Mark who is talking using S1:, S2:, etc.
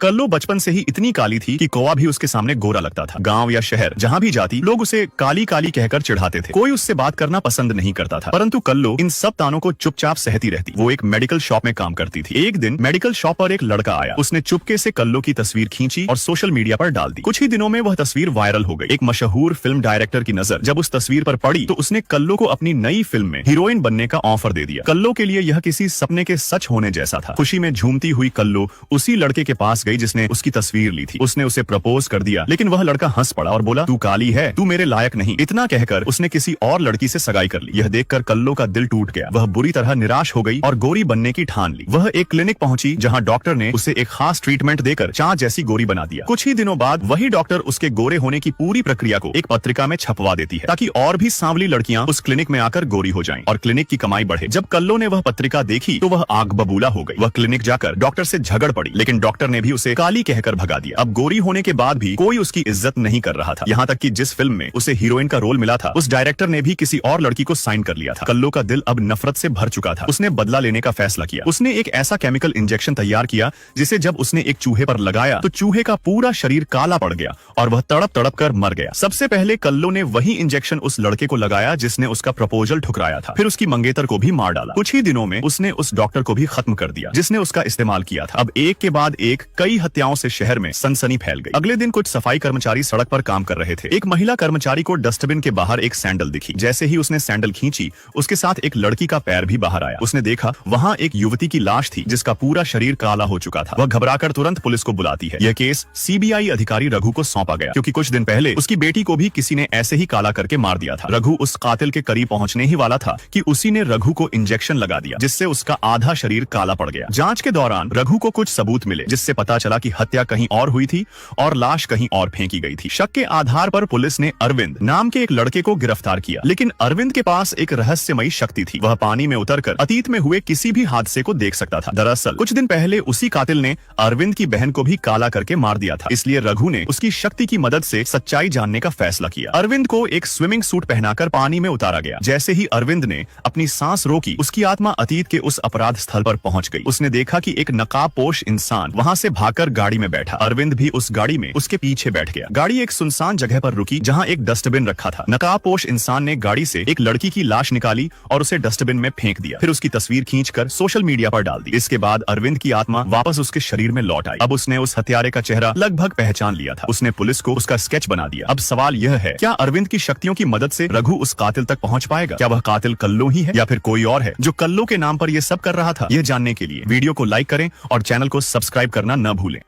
S1: कल्लो बचपन से ही इतनी काली थी कि कौवा भी उसके सामने गोरा लगता था। गांव या शहर जहां भी जाती लोग उसे काली काली कहकर चिढ़ाते थे। कोई उससे बात करना पसंद नहीं करता था, परंतु कल्लो इन सब तानों को चुपचाप सहती रहती। वो एक मेडिकल शॉप में काम करती थी। एक दिन मेडिकल शॉप पर एक लड़का आया। उसने चुपके से कल्लो की तस्वीर खींची और सोशल मीडिया पर डाल दी। कुछ ही दिनों में वह तस्वीर वायरल हो गई। एक मशहूर फिल्म डायरेक्टर की नजर जब उस तस्वीर पर पड़ी तो उसने कल्लो को अपनी नई फिल्म में हीरोइन बनने का ऑफर दे दिया। कल्लो के लिए यह किसी सपने के सच होने जैसा था। खुशी में झूमती हुई कल्लो उसी लड़के के पास गई जिसने उसकी तस्वीर ली थी। उसने उसे प्रपोज कर दिया, लेकिन वह लड़का हंस पड़ा और बोला, तू काली है, तू मेरे लायक नहीं। इतना कहकर उसने किसी और लड़की से सगाई कर ली। यह देखकर कल्लो का दिल टूट गया। वह बुरी तरह निराश हो गई और गोरी बनने की ठान ली। वह एक क्लिनिक पहुंची जहां डॉक्टर ने उसे एक खास ट्रीटमेंट देकर चांद जैसी गोरी बना दिया। कुछ ही दिनों बाद वही डॉक्टर उसके गोरे होने की पूरी प्रक्रिया को एक पत्रिका में छपवा देती है, ताकि और भी सांवली लड़कियां उस क्लिनिक में आकर गोरी हो जाएं और क्लिनिक की कमाई बढ़े। जब कल्लो ने वह पत्रिका देखी तो वह आग बबूला हो गई। वह क्लिनिक जाकर डॉक्टर से झगड़ पड़ी, लेकिन डॉक्टर ने भी उसे काली कहकर भगा दिया। अब गोरी होने के बाद भी कोई उसकी इज्जत नहीं कर रहा था। यहाँ तक कि जिस फिल्म में उसे हीरोइन का रोल मिला था, उस डायरेक्टर ने भी किसी और लड़की को साइन कर लिया था। कल्लो का दिल अब नफरत से भर चुका था। उसने बदला लेने का फैसला किया। उसने एक ऐसा केमिकल इंजेक्शन तैयार किया जिसे जब उसने एक चूहे पर लगाया तो चूहे का पूरा शरीर काला पड़ गया और वह तड़प तड़प कर मर गया। सबसे पहले कल्लो ने वही इंजेक्शन उस लड़के को लगाया जिसने उसका प्रपोजल ठुकराया था। फिर उसकी मंगेतर को भी मार डाला। कुछ ही दिनों में उसने उस डॉक्टर को भी खत्म कर दिया जिसने उसका इस्तेमाल किया था। अब एक के बाद एक कई हत्याओं से शहर में सनसनी फैल गई। अगले दिन कुछ सफाई कर्मचारी सड़क पर काम कर रहे थे। एक महिला कर्मचारी को डस्टबिन के बाहर एक सैंडल दिखी। जैसे ही उसने सैंडल खींची, उसके साथ एक लड़की का पैर भी बाहर आया। उसने देखा वहाँ एक युवती की लाश थी जिसका पूरा शरीर काला हो चुका था। वह घबराकर तुरंत पुलिस को बुलाती है। यह केस सीबीआई अधिकारी रघु को सौंपा गया, क्योंकि कुछ दिन पहले उसकी बेटी को भी किसी ने ऐसे ही काला करके मार दिया था। रघु उस कातिल के करीब पहुंचने ही वाला था कि उसी ने रघु को इंजेक्शन लगा दिया, जिससे उसका आधा शरीर काला पड़ गया। जांच के दौरान रघु को कुछ सबूत मिले, जिससे पता चला कि हत्या कहीं और हुई थी और लाश कहीं और फेंकी गई थी। शक के आधार पर पुलिस ने अरविंद नाम के एक लड़के को गिरफ्तार किया, लेकिन अरविंद के पास एक रहस्यमयी शक्ति थी। वह पानी में उतरकर अतीत में हुए किसी भी हादसे को देख सकता था। दरअसल कुछ दिन पहले उसी कातिल ने अरविंद की बहन को भी काला करके मार दिया था। इसलिए रघु ने उसकी शक्ति की मदद से सच्चाई जानने का फैसला किया। अरविंद को एक स्विमिंग सूट पहनाकर पानी में उतारा गया। जैसे ही अरविंद ने अपनी सांस रोकी, उसकी आत्मा अतीत के उस अपराध स्थल पर पहुंच गई। उसने देखा कि एक नकाबपोश इंसान वहां से भागकर गाड़ी में बैठा। अरविंद भी उस गाड़ी में उसके पीछे बैठ गया। गाड़ी एक सुनसान जगह पर रुकी जहां एक डस्टबिन रखा था। नकाबपोश इंसान ने गाड़ी से एक लड़की की लाश निकाली और उसे डस्टबिन में फेंक दिया। फिर उसकी तस्वीर खींचकर सोशल मीडिया पर डाल दी। इसके बाद अरविंद की आत्मा वापस उसके शरीर में लौट आई। अब उसने उस हत्यारे का चेहरा लगभग पहचान लिया था। उसने पुलिस को उसका स्केच बना दिया। अब सवाल यह है, क्या अरविंद की शक्तियों की मदद से रघु उस कातिल तक पहुंच पाएगा? क्या वह कातिल कल्लो ही है या फिर कोई और है जो कल्लो के नाम पर यह सब कर रहा था? यह जानने के लिए वीडियो को लाइक करें और चैनल को सब्सक्राइब करना न भूलें।